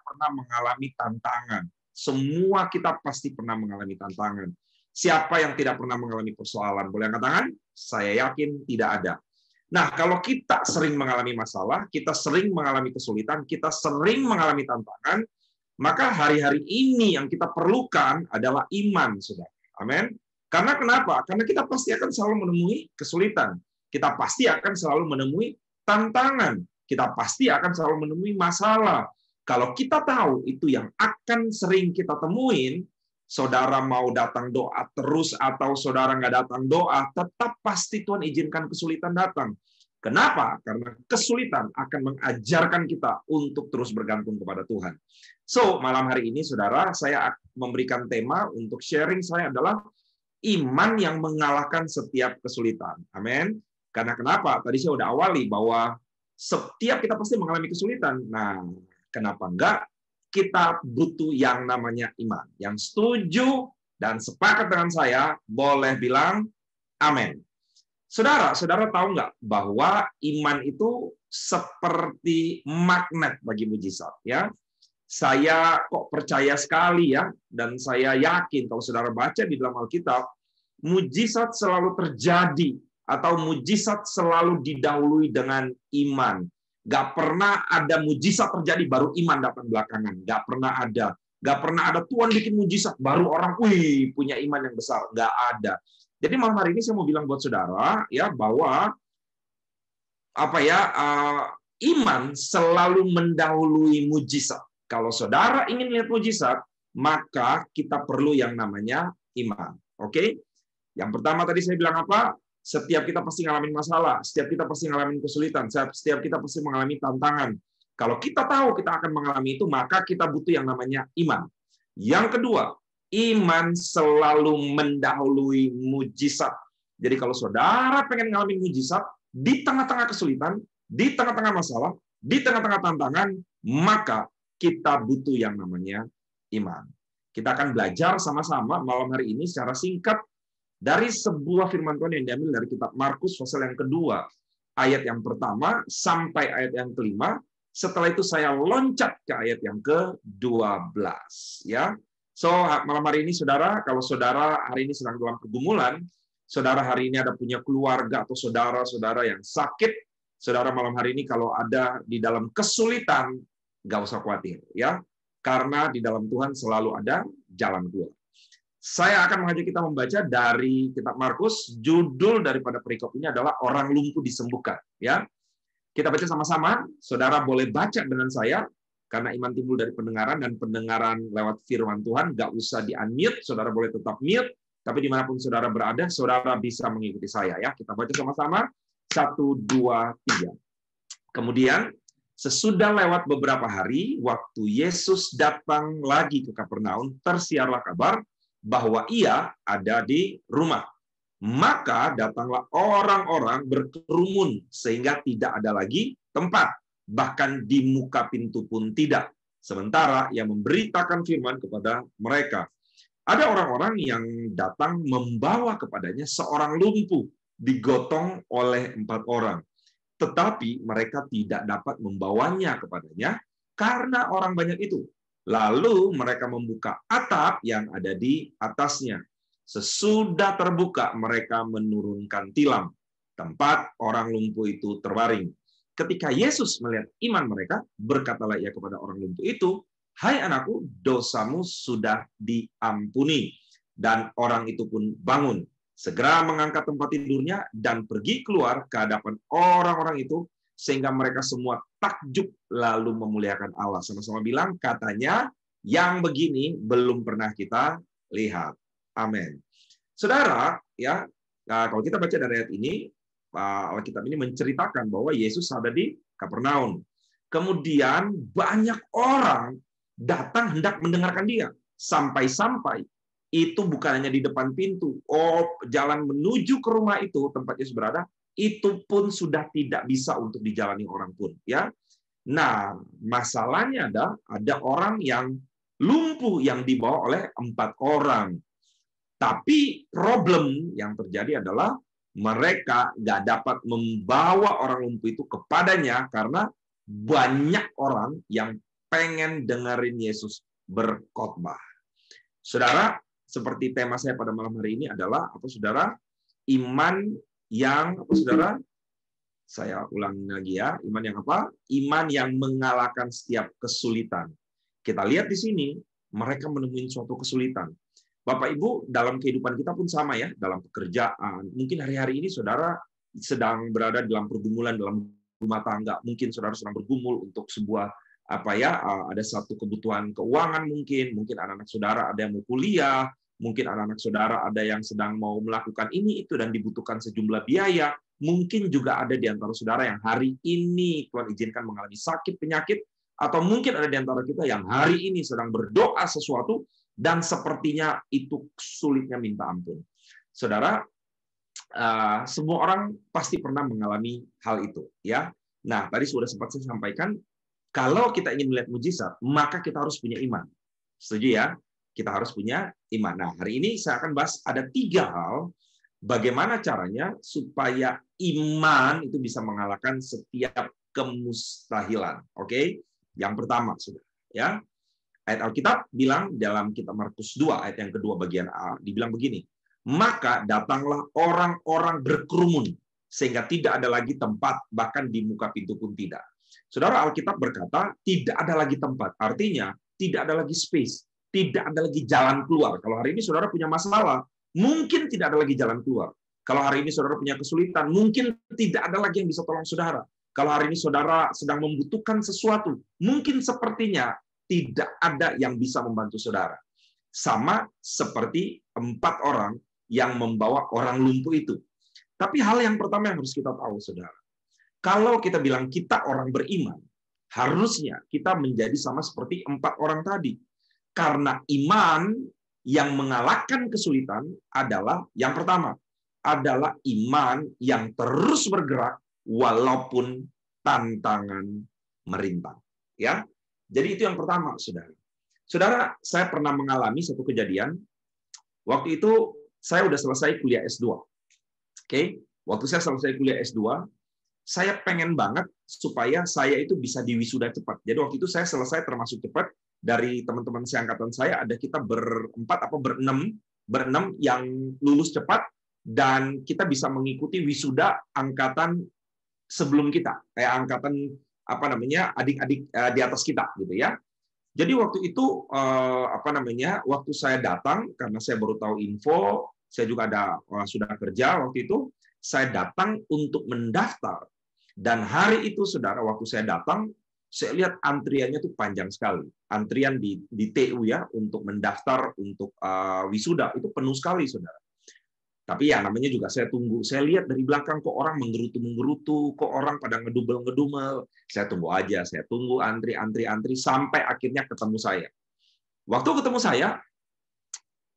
pernah mengalami tantangan. Semua kita pasti pernah mengalami tantangan. Siapa yang tidak pernah mengalami persoalan? Boleh angkat tangan? Saya yakin tidak ada. Nah, kalau kita sering mengalami masalah, kita sering mengalami kesulitan, kita sering mengalami tantangan, maka hari-hari ini yang kita perlukan adalah iman, saudara. Amin. Karena kenapa? Karena kita pasti akan selalu menemui kesulitan. Kita pasti akan selalu menemui tantangan. Kita pasti akan selalu menemui masalah. Kalau kita tahu itu yang akan sering kita temuin, saudara mau datang doa terus atau saudara nggak datang doa, tetap pasti Tuhan izinkan kesulitan datang. Kenapa? Karena kesulitan akan mengajarkan kita untuk terus bergantung kepada Tuhan. So, malam hari ini, saudara, saya memberikan tema untuk sharing saya adalah iman yang mengalahkan setiap kesulitan. Amin. Karena kenapa? Tadi saya udah awali bahwa setiap kita pasti mengalami kesulitan. Nah, kenapa enggak? Kita butuh yang namanya iman. Yang setuju dan sepakat dengan saya, boleh bilang amin. Saudara tahu nggak bahwa iman itu seperti magnet bagi mujizat, ya? Saya kok percaya sekali ya, dan saya yakin kalau saudara baca di dalam Alkitab, mujizat selalu terjadi atau mujizat selalu didahului dengan iman. Gak pernah ada mujizat terjadi baru iman datang belakangan. Gak pernah ada. Gak pernah ada Tuhan bikin mujizat baru orang punya iman yang besar. Gak ada. Jadi malam hari ini saya mau bilang buat saudara ya bahwa iman selalu mendahului mujizat. Kalau saudara ingin lihat mujizat, maka kita perlu yang namanya iman. Oke? Yang pertama tadi saya bilang apa? Setiap kita pasti ngalamin masalah, setiap kita pasti ngalamin kesulitan, setiap kita pasti mengalami tantangan. Kalau kita tahu kita akan mengalami itu, maka kita butuh yang namanya iman. Yang kedua, iman selalu mendahului mujizat. Jadi kalau saudara pengen ngalamin mujizat, di tengah-tengah kesulitan, di tengah-tengah masalah, di tengah-tengah tantangan, maka kita butuh yang namanya iman. Kita akan belajar sama-sama malam hari ini secara singkat dari sebuah firman Tuhan yang diambil dari kitab Markus pasal yang kedua, ayat yang pertama sampai ayat yang kelima. Setelah itu saya loncat ke ayat yang ke-12. Ya. So, malam hari ini, saudara, kalau saudara hari ini sedang dalam pergumulan, saudara hari ini ada punya keluarga atau saudara-saudara yang sakit, saudara malam hari ini kalau ada di dalam kesulitan, nggak usah khawatir. Ya. Karena di dalam Tuhan selalu ada jalan keluar. Saya akan mengajak kita membaca dari kitab Markus. Judul daripada perikop ini adalah orang lumpuh disembuhkan. Ya, kita baca sama-sama. Saudara boleh baca dengan saya karena iman timbul dari pendengaran dan pendengaran lewat firman Tuhan. Gak usah di-unmute, saudara boleh tetap mute. Tapi dimanapun saudara berada, saudara bisa mengikuti saya. Ya, kita baca sama-sama. 1, 2, 3. Kemudian sesudah lewat beberapa hari, waktu Yesus datang lagi ke Kapernaum, tersiarlah kabar bahwa ia ada di rumah. Maka datanglah orang-orang berkerumun sehingga tidak ada lagi tempat, bahkan di muka pintu pun tidak. Sementara ia memberitakan firman kepada mereka. Ada orang-orang yang datang membawa kepadanya seorang lumpuh digotong oleh 4 orang. Tetapi mereka tidak dapat membawanya kepadanya karena orang banyak itu. Lalu mereka membuka atap yang ada di atasnya. Sesudah terbuka, mereka menurunkan tilam. Tempat orang lumpuh itu terbaring. Ketika Yesus melihat iman mereka, berkatalah ia kepada orang lumpuh itu, "Hai anakku, dosamu sudah diampuni." Dan orang itu pun bangun. Segera mengangkat tempat tidurnya dan pergi keluar ke hadapan orang-orang itu, sehingga mereka semua takjub lalu memuliakan Allah. Sama-sama bilang, katanya, yang begini belum pernah kita lihat. Amin. Saudara, ya, kalau kita baca dari ayat ini, Alkitab ini menceritakan bahwa Yesus ada di Kapernaum. Kemudian banyak orang datang hendak mendengarkan dia. Sampai-sampai itu bukan hanya di depan pintu. Jalan menuju ke rumah itu, tempat Yesus berada, itu pun sudah tidak bisa untuk dijalani orang pun, ya. Nah, masalahnya ada orang yang lumpuh yang dibawa oleh 4 orang. Tapi problem yang terjadi adalah mereka nggak dapat membawa orang lumpuh itu kepadanya karena banyak orang yang pengen dengerin Yesus berkhotbah. Saudara, seperti tema saya pada malam hari ini adalah apa, saudara? Iman yang apa, saudara? Saya ulangi lagi ya, iman yang apa? Iman yang mengalahkan setiap kesulitan. Kita lihat di sini, mereka menemui suatu kesulitan. Bapak Ibu, dalam kehidupan kita pun sama ya, dalam pekerjaan. Mungkin hari-hari ini saudara sedang berada dalam pergumulan dalam rumah tangga. Mungkin saudara sedang bergumul untuk sebuah apa ya, ada satu kebutuhan keuangan mungkin anak-anak saudara ada yang mau kuliah, mungkin anak-anak saudara ada yang sedang mau melakukan ini itu dan dibutuhkan sejumlah biaya. Mungkin juga ada di antara saudara yang hari ini Tuhan izinkan mengalami sakit penyakit, atau mungkin ada di antara kita yang hari ini sedang berdoa sesuatu dan sepertinya itu sulitnya minta ampun. Saudara, semua orang pasti pernah mengalami hal itu, ya. Nah, tadi sudah sempat saya sampaikan, kalau kita ingin melihat mujizat, maka kita harus punya iman. Setuju ya? Kita harus punya iman. Nah, hari ini saya akan bahas ada 3 hal bagaimana caranya supaya iman itu bisa mengalahkan setiap kemustahilan. Oke? Yang pertama, sudah, ya. Ayat Alkitab bilang dalam kitab Markus 2 ayat yang kedua bagian A, dibilang begini, maka datanglah orang-orang berkerumun sehingga tidak ada lagi tempat, bahkan di muka pintu pun tidak. Saudara, Alkitab berkata tidak ada lagi tempat, artinya tidak ada lagi space, tidak ada lagi jalan keluar. Kalau hari ini saudara punya masalah, mungkin tidak ada lagi jalan keluar. Kalau hari ini saudara punya kesulitan, mungkin tidak ada lagi yang bisa tolong saudara. Kalau hari ini saudara sedang membutuhkan sesuatu, mungkin sepertinya tidak ada yang bisa membantu saudara. Sama seperti 4 orang yang membawa orang lumpuh itu. Tapi hal yang pertama yang harus kita tahu, saudara, kalau kita bilang kita orang beriman, harusnya kita menjadi sama seperti 4 orang tadi. Karena iman yang mengalahkan kesulitan adalah, yang pertama, adalah iman yang terus bergerak walaupun tantangan merintang. Ya, jadi itu yang pertama, saudara. Saudara, saya pernah mengalami satu kejadian. Waktu itu saya udah selesai kuliah S2. Oke, waktu saya selesai kuliah S2, saya pengen banget supaya saya itu bisa diwisuda cepat. Jadi waktu itu saya selesai termasuk cepat. Dari teman-teman seangkatan saya ada kita berempat apa berenam yang lulus cepat dan kita bisa mengikuti wisuda angkatan sebelum kita, kayak angkatan apa namanya adik-adik di atas kita gitu ya. Jadi waktu itu waktu saya datang karena saya baru tahu info, saya juga sudah kerja waktu itu, saya datang untuk mendaftar. Dan hari itu saudara, waktu saya datang, saya lihat antriannya tuh panjang sekali. Antrian di TU ya untuk mendaftar untuk wisuda itu penuh sekali, saudara. Tapi ya namanya juga saya tunggu. Saya lihat dari belakang kok orang menggerutu, kok orang pada ngedumel. Saya tunggu aja, saya tunggu antri sampai akhirnya ketemu saya. Waktu ketemu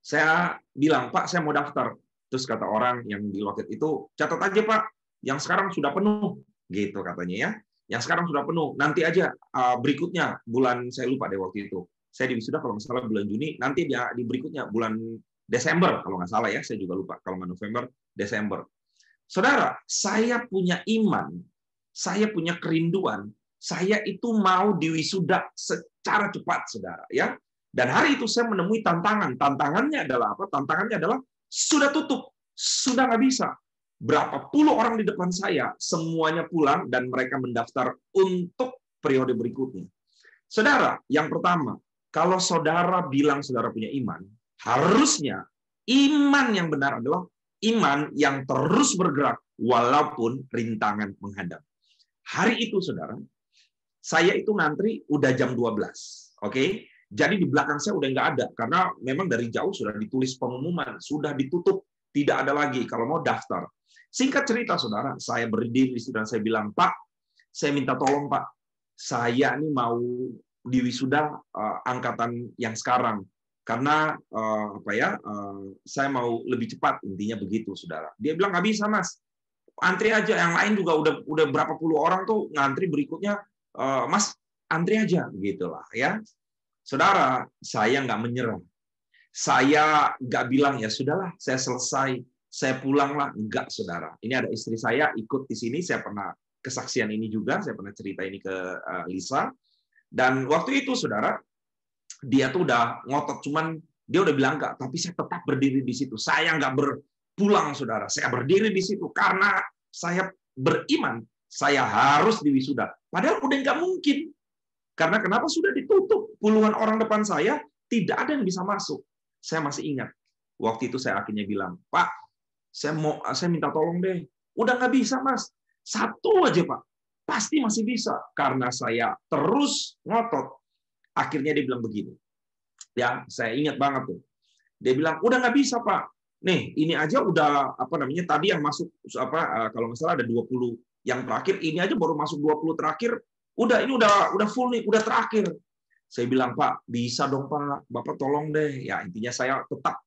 saya bilang, "Pak, saya mau daftar." Terus kata orang yang di loket itu, "Catat aja, Pak, yang sekarang sudah penuh." Gitu katanya ya. Yang sekarang sudah penuh, nanti aja berikutnya bulan, saya lupa deh waktu itu. Saya di wisuda kalau nggak salah bulan Juni, nanti di berikutnya bulan Desember kalau nggak salah ya, saya juga lupa kalau nggak November, Desember. Saudara, saya punya iman, saya punya kerinduan, saya itu mau diwisuda secara cepat, saudara ya. Dan hari itu saya menemui tantangan. Tantangannya adalah apa? Tantangannya adalah sudah tutup, sudah nggak bisa. Berapa puluh orang di depan saya, semuanya pulang dan mereka mendaftar untuk periode berikutnya. Saudara, yang pertama, kalau saudara bilang saudara punya iman, harusnya iman yang benar adalah iman yang terus bergerak walaupun rintangan menghadap. Hari itu, saudara, saya itu ngantri udah jam 12. Oke? Jadi di belakang saya udah nggak ada, karena memang dari jauh sudah ditulis pengumuman, sudah ditutup, tidak ada lagi kalau mau daftar. Singkat cerita, saudara, saya berdiri dan saya bilang, "Pak, saya minta tolong, Pak. Saya ini mau diwisuda angkatan yang sekarang karena saya mau lebih cepat." Intinya begitu, saudara. Dia bilang, "Nggak bisa, Mas. Antri aja. Yang lain juga udah berapa puluh orang tuh ngantri berikutnya. Mas, antri aja." Gitulah ya. Saudara, saya nggak menyerah. Saya nggak bilang, "Ya sudahlah, saya selesai. Saya pulanglah." Enggak, saudara. Ini ada istri saya ikut di sini. Saya pernah kesaksian ini juga. Saya pernah cerita ini ke Lisa. Dan waktu itu, saudara, dia tuh udah ngotot, cuman dia udah bilang enggak, tapi saya tetap berdiri di situ. Saya nggak berpulang, saudara. Saya berdiri di situ karena saya beriman. Saya harus diwisuda. Padahal udah nggak mungkin. Karena kenapa? Sudah ditutup. Puluhan orang depan saya, tidak ada yang bisa masuk. Saya masih ingat. Waktu itu saya akhirnya bilang, Pak, saya minta tolong deh. Udah nggak bisa, Mas. Satu aja, Pak. Pasti masih bisa. Karena saya terus ngotot. Akhirnya dia bilang begini. Ya, saya ingat banget tuh. Dia bilang, udah nggak bisa, Pak. Nih, ini aja udah tadi yang masuk kalau nggak salah ada 20 yang terakhir, ini aja baru masuk 20 terakhir. Ini udah full nih, udah terakhir. Saya bilang, Pak, bisa dong, Pak. Bapak tolong deh. Ya, intinya saya tetap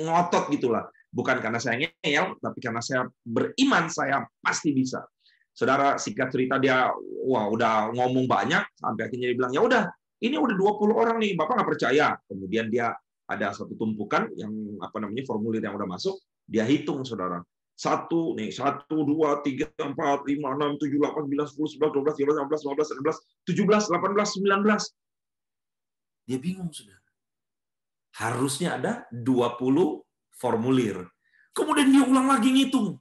ngotot gitulah. Bukan karena saya ngeyel, tapi karena saya beriman saya pasti bisa. Saudara, singkat cerita dia udah ngomong banyak sampai akhirnya dia bilang, ya udah, ini udah 20 orang nih, Bapak nggak percaya. Kemudian dia ada satu tumpukan yang formulir yang udah masuk, dia hitung, saudara. 1, 2, 3, 4, 5, 6, 7, 8, 9, 10, 11, 12, 13, 14, 15, 16, 17, 18, 19. Dia bingung, saudara. Harusnya ada 20 formulir. Kemudian dia ulang lagi ngitung.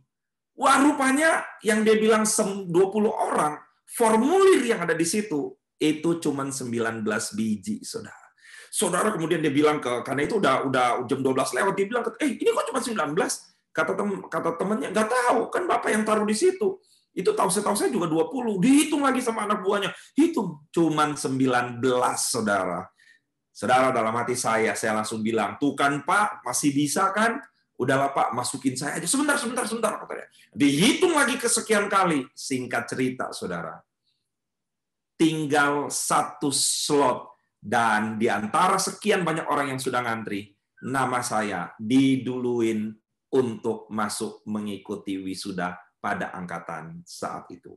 Wah, rupanya yang dia bilang 20 orang, formulir yang ada di situ, itu cuma 19 biji, saudara. Saudara kemudian dia bilang karena itu udah jam 12 lewat, dia bilang, ini kok cuma 19? Kata temannya, nggak tahu, kan Bapak yang taruh di situ. Itu setahu saya juga 20. Dihitung lagi sama anak buahnya. Hitung, cuma 19, saudara. Saudara, dalam hati saya langsung bilang, tuh kan Pak, masih bisa kan? Udahlah Pak, masukin saya aja. Sebentar, katanya. Dihitung lagi kesekian kali. Singkat cerita, saudara. Tinggal 1 slot. Dan di antara sekian banyak orang yang sudah ngantri, nama saya diduluin untuk masuk mengikuti wisuda pada angkatan saat itu.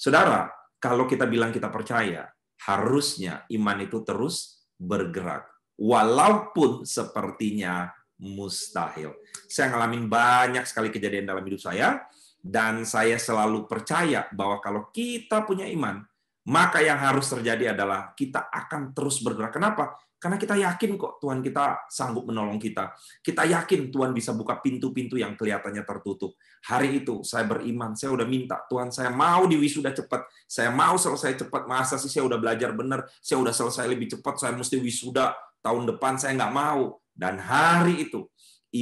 Saudara, kalau kita bilang kita percaya, harusnya iman itu terus bergerak. Walaupun sepertinya mustahil. Saya ngalamin banyak sekali kejadian dalam hidup saya, dan saya selalu percaya bahwa kalau kita punya iman, maka yang harus terjadi adalah kita akan terus bergerak. Kenapa? Karena kita yakin kok Tuhan kita sanggup menolong kita. Kita yakin Tuhan bisa buka pintu-pintu yang kelihatannya tertutup. Hari itu saya beriman, saya udah minta, Tuhan saya mau diwisuda cepat. Saya mau selesai cepat. Masa sih saya udah belajar benar, saya udah selesai lebih cepat, saya mesti wisuda tahun depan, saya nggak mau. Dan hari itu,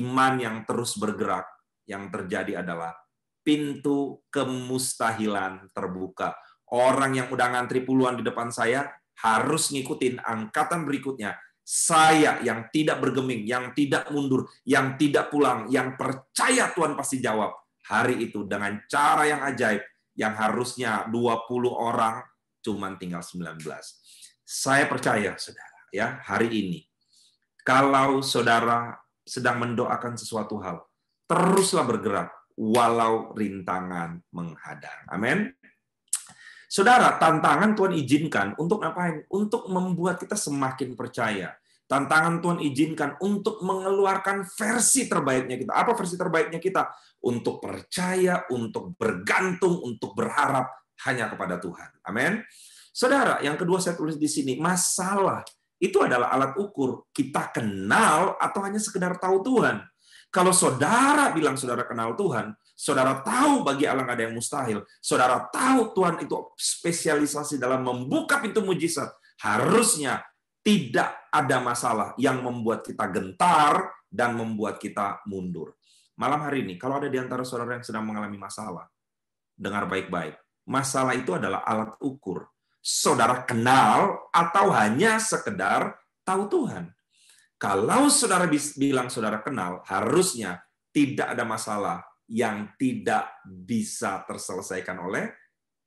iman yang terus bergerak, yang terjadi adalah pintu kemustahilan terbuka. Orang yang udah ngantri puluhan di depan saya harus ngikutin angkatan berikutnya. Saya yang tidak bergeming, yang tidak mundur, yang tidak pulang, yang percaya Tuhan pasti jawab. Hari itu dengan cara yang ajaib, yang harusnya 20 orang, cuman tinggal 19. Saya percaya, saudara, ya, hari ini, kalau saudara sedang mendoakan sesuatu hal, teruslah bergerak, walau rintangan menghadang. Amin. Saudara, tantangan Tuhan izinkan untuk ngapain? Untuk membuat kita semakin percaya. Tantangan Tuhan izinkan untuk mengeluarkan versi terbaiknya kita. Apa versi terbaiknya kita? Untuk percaya, untuk bergantung, untuk berharap hanya kepada Tuhan. Amin. Saudara, yang kedua saya tulis di sini, masalah itu adalah alat ukur kita kenal atau hanya sekedar tahu Tuhan. Kalau saudara bilang saudara kenal Tuhan, saudara tahu bagi Allah nggak ada yang mustahil, saudara tahu Tuhan itu spesialisasi dalam membuka pintu mujizat, harusnya tidak ada masalah yang membuat kita gentar dan membuat kita mundur. Malam hari ini, kalau ada di antara saudara yang sedang mengalami masalah, dengar baik-baik. Masalah itu adalah alat ukur. Saudara kenal atau hanya sekedar tahu Tuhan. Kalau saudara bilang saudara kenal, harusnya tidak ada masalah yang tidak bisa terselesaikan oleh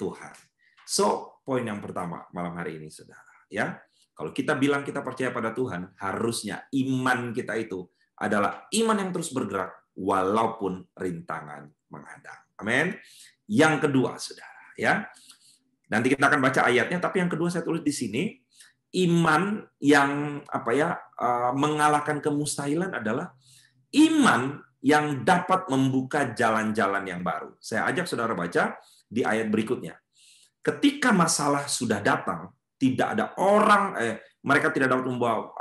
Tuhan. So, poin yang pertama malam hari ini, saudara, ya. Kalau kita bilang kita percaya pada Tuhan, harusnya iman kita itu adalah iman yang terus bergerak walaupun rintangan menghadang. Amin. Yang kedua, saudara, ya. Nanti kita akan baca ayatnya, tapi yang kedua saya tulis di sini, iman yang mengalahkan kemustahilan adalah iman yang dapat membuka jalan-jalan yang baru. Saya ajak saudara baca di ayat berikutnya. Ketika masalah sudah datang, tidak ada orang, mereka tidak dapat membawa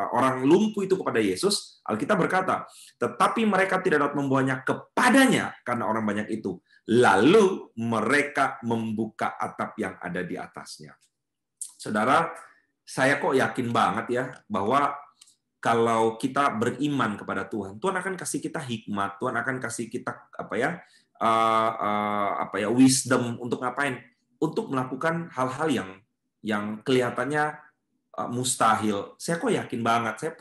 orang lumpuh itu kepada Yesus. Alkitab berkata, tetapi mereka tidak dapat membawanya kepadanya karena orang banyak itu. Lalu mereka membuka atap yang ada di atasnya. Saudara, saya kok yakin banget ya bahwa kalau kita beriman kepada Tuhan, Tuhan akan kasih kita hikmat, Tuhan akan kasih kita wisdom untuk ngapain? Untuk melakukan hal-hal yang kelihatannya mustahil. Saya kok yakin banget, saya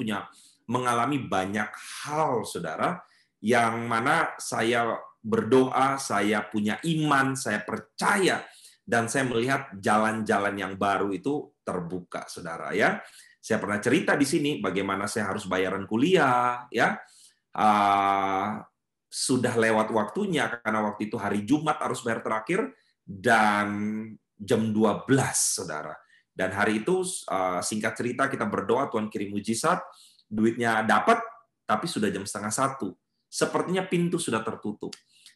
mengalami banyak hal, saudara, yang mana saya berdoa, saya punya iman, saya percaya, dan saya melihat jalan-jalan yang baru itu terbuka, saudara ya. Saya pernah cerita di sini bagaimana saya harus bayaran kuliah, ya. Sudah lewat waktunya karena waktu itu hari Jumat harus bayar terakhir dan jam 12, saudara. Dan hari itu singkat cerita kita berdoa Tuhan kirim mujizat, duitnya dapat, tapi sudah jam 12:30. Sepertinya pintu sudah tertutup.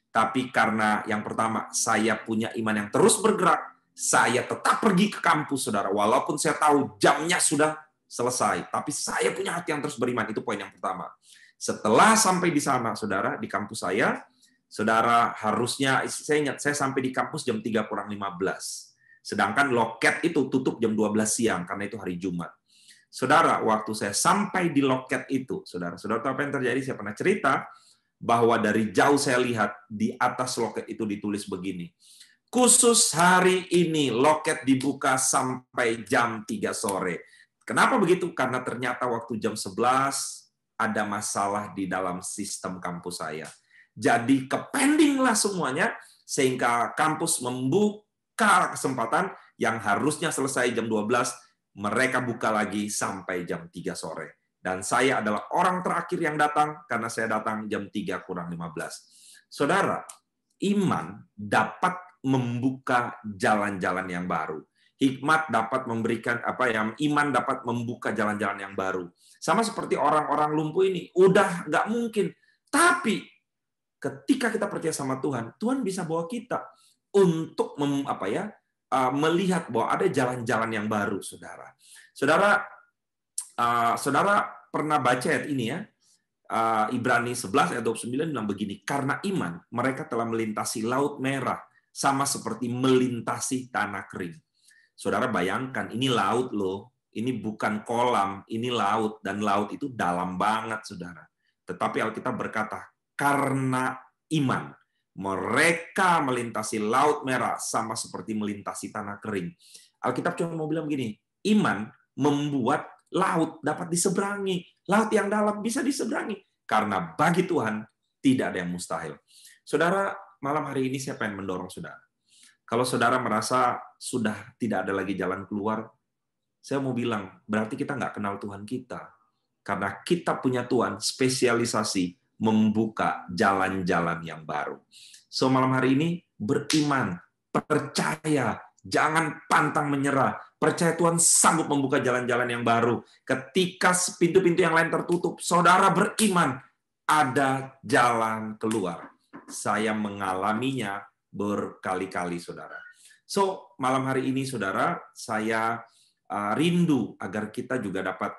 Tapi karena yang pertama saya punya iman yang terus bergerak, saya tetap pergi ke kampus, saudara. Walaupun saya tahu jamnya sudah selesai, tapi saya punya hati yang terus beriman. Itu poin yang pertama. Setelah sampai di sana, saudara, di kampus saya, saudara, harusnya, saya ingat, saya sampai di kampus jam 3:15. Sedangkan loket itu tutup jam 12 siang, karena itu hari Jumat. Saudara, waktu saya sampai di loket itu, saudara tahu apa yang terjadi? Saya pernah cerita bahwa dari jauh saya lihat di atas loket itu ditulis begini, khusus hari ini loket dibuka sampai jam 3 sore. Kenapa begitu? Karena ternyata waktu jam 11 ada masalah di dalam sistem kampus saya. Jadi kependinglah semuanya, sehingga kampus membuka kesempatan yang harusnya selesai jam 12, mereka buka lagi sampai jam 3 sore. Dan saya adalah orang terakhir yang datang, karena saya datang jam 3:15. Saudara, iman dapat membuka jalan-jalan yang baru. Hikmat dapat memberikan iman dapat membuka jalan-jalan yang baru. Sama seperti orang-orang lumpuh ini, udah nggak mungkin. Tapi ketika kita percaya sama Tuhan, Tuhan bisa bawa kita untuk melihat bahwa ada jalan-jalan yang baru, saudara. Saudara pernah baca ayat ini ya? Ibrani 11 ayat 29 bilang begini, karena iman mereka telah melintasi laut merah, sama seperti melintasi tanah kering. Saudara bayangkan, ini laut loh, ini bukan kolam, ini laut, dan laut itu dalam banget, saudara. Tetapi Alkitab berkata, karena iman, mereka melintasi laut merah sama seperti melintasi tanah kering. Alkitab cuma mau bilang begini, iman membuat laut dapat diseberangi, laut yang dalam bisa diseberangi, karena bagi Tuhan tidak ada yang mustahil. Saudara, malam hari ini saya pengen mendorong saudara. Kalau saudara merasa sudah tidak ada lagi jalan keluar, saya mau bilang, berarti kita nggak kenal Tuhan kita. Karena kita punya Tuhan spesialisasi membuka jalan-jalan yang baru. So, malam hari ini, beriman, percaya, jangan pantang menyerah. Percaya Tuhan sanggup membuka jalan-jalan yang baru. Ketika pintu-pintu yang lain tertutup, saudara beriman, ada jalan keluar. Saya mengalaminya berkali-kali, saudara. So, malam hari ini, saudara, saya rindu agar kita juga dapat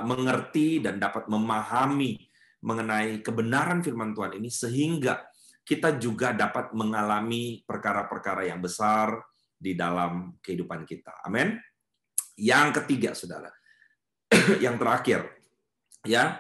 mengerti dan dapat memahami mengenai kebenaran firman Tuhan ini, sehingga kita juga dapat mengalami perkara-perkara yang besar di dalam kehidupan kita. Amin. Yang ketiga, saudara, yang terakhir, ya,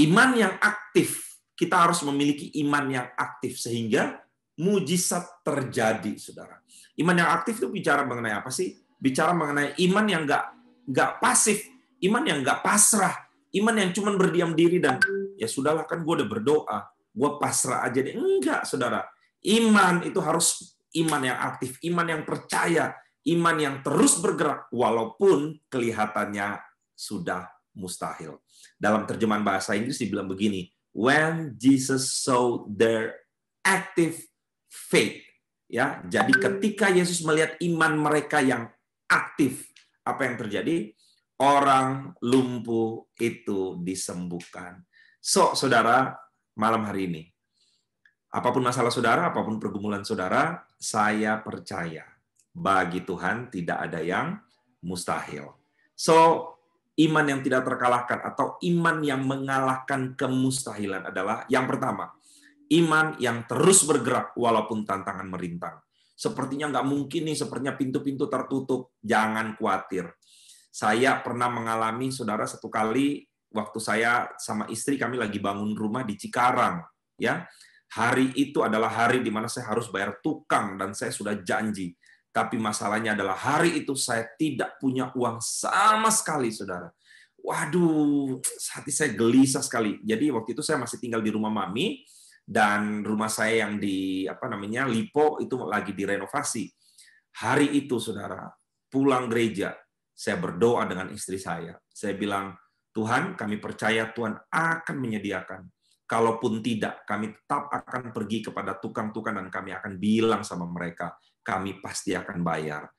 iman yang aktif. Kita harus memiliki iman yang aktif sehingga mujizat terjadi, saudara. Iman yang aktif itu bicara mengenai apa sih? Bicara mengenai iman yang nggak pasif, iman yang nggak pasrah, iman yang cuma berdiam diri dan ya sudahlah, kan gue udah berdoa, gue pasrah aja deh. Enggak, saudara. Iman itu harus iman yang aktif, iman yang percaya, iman yang terus bergerak walaupun kelihatannya sudah mustahil. Dalam terjemahan bahasa Inggris dibilang begini, when Jesus saw their active faith. Ya, jadi ketika Yesus melihat iman mereka yang aktif, apa yang terjadi? Orang lumpuh itu disembuhkan. So, saudara, malam hari ini, apapun masalah saudara, apapun pergumulan saudara, saya percaya Bagi Tuhan tidak ada yang mustahil. So, iman yang tidak terkalahkan atau iman yang mengalahkan kemustahilan adalah yang pertama, iman yang terus bergerak walaupun tantangan merintang. Sepertinya nggak mungkin nih, sepertinya pintu-pintu tertutup. Jangan khawatir. Saya pernah mengalami, saudara, satu kali waktu saya sama istri kami lagi bangun rumah di Cikarang. Ya, hari itu adalah hari di mana saya harus bayar tukang dan saya sudah janji. Tapi masalahnya adalah hari itu saya tidak punya uang sama sekali, saudara. Waduh, hati saya gelisah sekali. Jadi waktu itu saya masih tinggal di rumah mami, dan rumah saya yang di Lipo itu lagi direnovasi. Hari itu, saudara, pulang gereja, saya berdoa dengan istri saya. Saya bilang, Tuhan, kami percaya Tuhan akan menyediakan. Kalaupun tidak, kami tetap akan pergi kepada tukang-tukang dan kami akan bilang sama mereka, kami pasti akan bayar.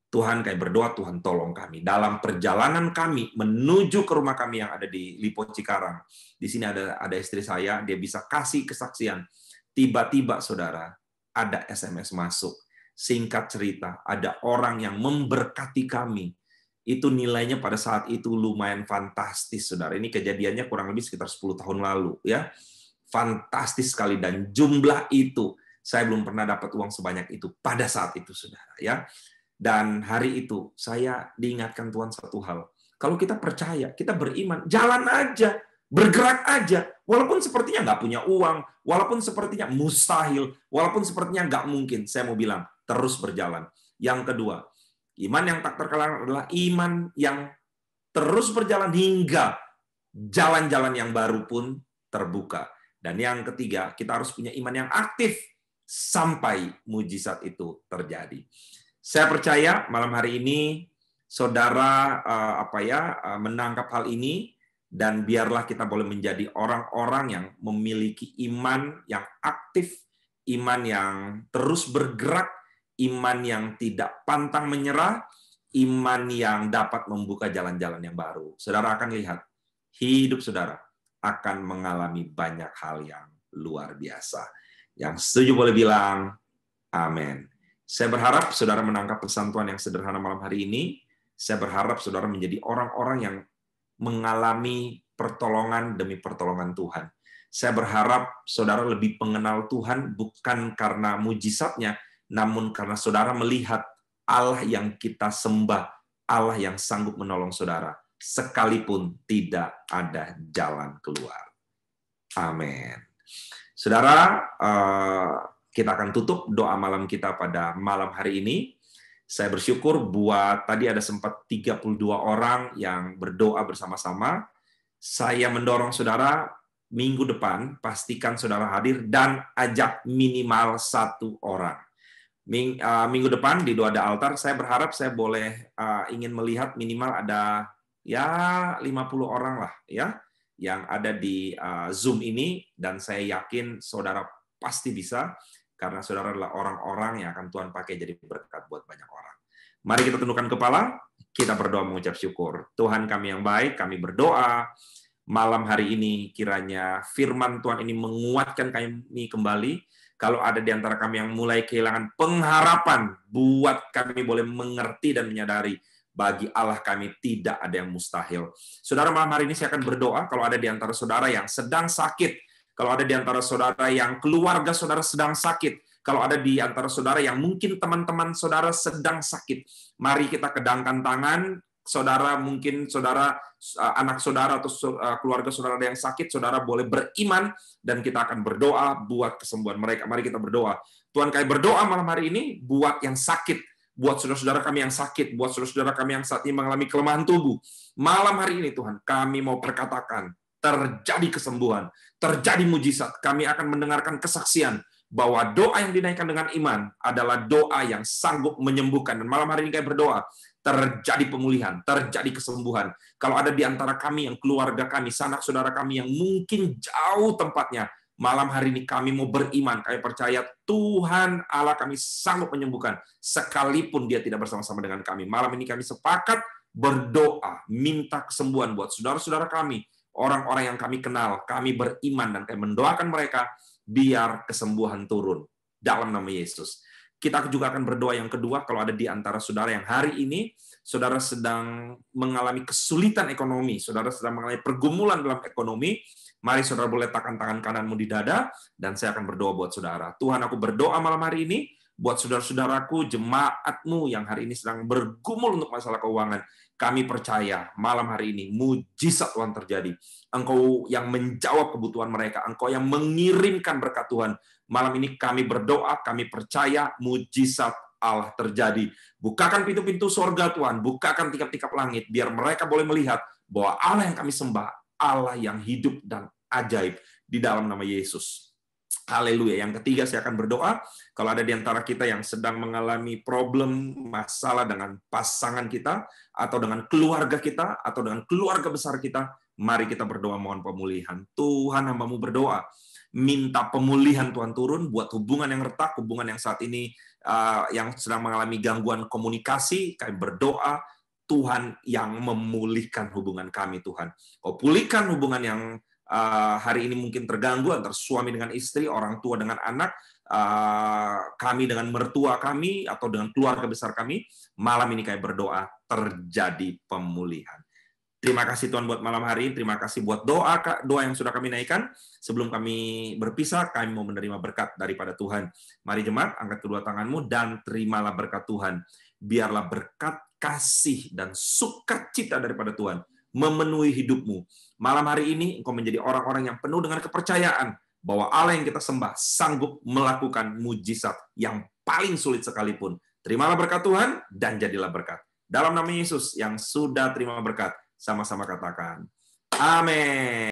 Tuhan, kami berdoa, Tuhan tolong kami. Dalam perjalanan kami menuju ke rumah kami yang ada di Lipo Cikarang, di sini ada istri saya, dia bisa kasih kesaksian. Tiba-tiba, saudara, ada SMS masuk. Singkat cerita, ada orang yang memberkati kami. Itu nilainya pada saat itu lumayan fantastis, saudara. Ini kejadiannya kurang lebih sekitar 10 tahun lalu, ya. Fantastis sekali, dan jumlah itu saya belum pernah dapat uang sebanyak itu pada saat itu, saudara, ya. Dan hari itu saya diingatkan Tuhan satu hal. Kalau kita percaya, kita beriman, jalan aja, bergerak aja. Walaupun sepertinya nggak punya uang, walaupun sepertinya mustahil, walaupun sepertinya nggak mungkin, saya mau bilang, terus berjalan. Yang kedua, iman yang tak terkalahkan adalah iman yang terus berjalan hingga jalan-jalan yang baru pun terbuka. Dan yang ketiga, kita harus punya iman yang aktif sampai mujizat itu terjadi. Saya percaya malam hari ini saudara menangkap hal ini, dan biarlah kita boleh menjadi orang-orang yang memiliki iman yang aktif, iman yang terus bergerak, iman yang tidak pantang menyerah, iman yang dapat membuka jalan-jalan yang baru. Saudara akan lihat, hidup saudara akan mengalami banyak hal yang luar biasa. Yang setuju boleh bilang, amin. Saya berharap saudara menangkap pesan Tuhan yang sederhana malam hari ini. Saya berharap saudara menjadi orang-orang yang mengalami pertolongan demi pertolongan Tuhan. Saya berharap saudara lebih mengenal Tuhan bukan karena mujizatnya, namun karena saudara melihat Allah yang kita sembah, Allah yang sanggup menolong saudara, sekalipun tidak ada jalan keluar. Amin. Saudara, kita akan tutup doa malam kita pada malam hari ini. Saya bersyukur buat tadi ada sempat 32 orang yang berdoa bersama-sama. Saya mendorong saudara, minggu depan pastikan saudara hadir dan ajak minimal 1 orang. Minggu depan di Doa Ada Altar, saya berharap saya boleh ingin melihat minimal ada 50 orang lah ya yang ada di Zoom ini, dan saya yakin saudara pasti bisa. Karena saudara adalah orang-orang yang akan Tuhan pakai jadi berkat buat banyak orang. Mari kita tundukkan kepala, kita berdoa mengucap syukur. Tuhan kami yang baik, kami berdoa malam hari ini kiranya firman Tuhan ini menguatkan kami kembali. Kalau ada di antara kami yang mulai kehilangan pengharapan, buat kami boleh mengerti dan menyadari bagi Allah kami tidak ada yang mustahil. Saudara, malam hari ini saya akan berdoa kalau ada di antara saudara yang sedang sakit, kalau ada di antara saudara yang keluarga saudara sedang sakit, kalau ada di antara saudara yang mungkin teman-teman saudara sedang sakit, mari kita kedangkan tangan. Saudara, mungkin saudara, anak saudara atau keluarga saudara ada yang sakit, saudara boleh beriman dan kita akan berdoa buat kesembuhan mereka. Mari kita berdoa. Tuhan, kami berdoa malam hari ini buat yang sakit, buat saudara-saudara kami yang sakit, buat saudara-saudara kami yang saat ini mengalami kelemahan tubuh. Malam hari ini Tuhan, kami mau perkatakan, terjadi kesembuhan, terjadi mujizat. Kami akan mendengarkan kesaksian bahwa doa yang dinaikkan dengan iman adalah doa yang sanggup menyembuhkan. Dan malam hari ini kami berdoa, terjadi pemulihan, terjadi kesembuhan. Kalau ada di antara kami yang keluarga kami, sanak saudara kami yang mungkin jauh tempatnya, malam hari ini kami mau beriman. Kami percaya Tuhan Allah kami sanggup menyembuhkan, sekalipun dia tidak bersama-sama dengan kami. Malam ini kami sepakat berdoa, minta kesembuhan buat saudara-saudara kami, orang-orang yang kami kenal. Kami beriman dan kami mendoakan mereka biar kesembuhan turun dalam nama Yesus. Kita juga akan berdoa yang kedua, kalau ada di antara saudara yang hari ini, saudara sedang mengalami kesulitan ekonomi, saudara sedang mengalami pergumulan dalam ekonomi, mari saudara boleh letakkan tangan kananmu di dada, dan saya akan berdoa buat saudara. Tuhan, aku berdoa malam hari ini, buat saudara-saudaraku, jemaatmu yang hari ini sedang bergumul untuk masalah keuangan. Kami percaya malam hari ini mujizat Tuhan terjadi. Engkau yang menjawab kebutuhan mereka, Engkau yang mengirimkan berkat Tuhan. Malam ini kami berdoa, kami percaya mujizat Allah terjadi. Bukakan pintu-pintu sorga Tuhan, bukakan tingkap-tingkap langit, biar mereka boleh melihat bahwa Allah yang kami sembah, Allah yang hidup dan ajaib di dalam nama Yesus. Haleluya. Yang ketiga, saya akan berdoa, kalau ada di antara kita yang sedang mengalami problem, masalah dengan pasangan kita, atau dengan keluarga kita, atau dengan keluarga besar kita, mari kita berdoa mohon pemulihan. Tuhan, hamba-Mu berdoa, minta pemulihan Tuhan turun buat hubungan yang retak, hubungan yang saat ini yang sedang mengalami gangguan komunikasi. Kami berdoa Tuhan yang memulihkan hubungan kami, Tuhan. Kau pulihkan hubungan yang hari ini mungkin terganggu antara suami dengan istri, orang tua dengan anak, kami dengan mertua kami, atau dengan keluarga besar kami. Malam ini kami berdoa terjadi pemulihan. Terima kasih Tuhan buat malam hari ini. Terima kasih buat doa yang sudah kami naikkan. Sebelum kami berpisah, kami mau menerima berkat daripada Tuhan. Mari jemaat, angkat kedua tanganmu dan terimalah berkat Tuhan. Biarlah berkat, kasih, dan sukacita daripada Tuhan memenuhi hidupmu. Malam hari ini, engkau menjadi orang-orang yang penuh dengan kepercayaan bahwa Allah yang kita sembah sanggup melakukan mujizat yang paling sulit sekalipun. Terimalah berkat Tuhan dan jadilah berkat. Dalam nama Yesus yang sudah terima berkat, sama-sama katakan, amin.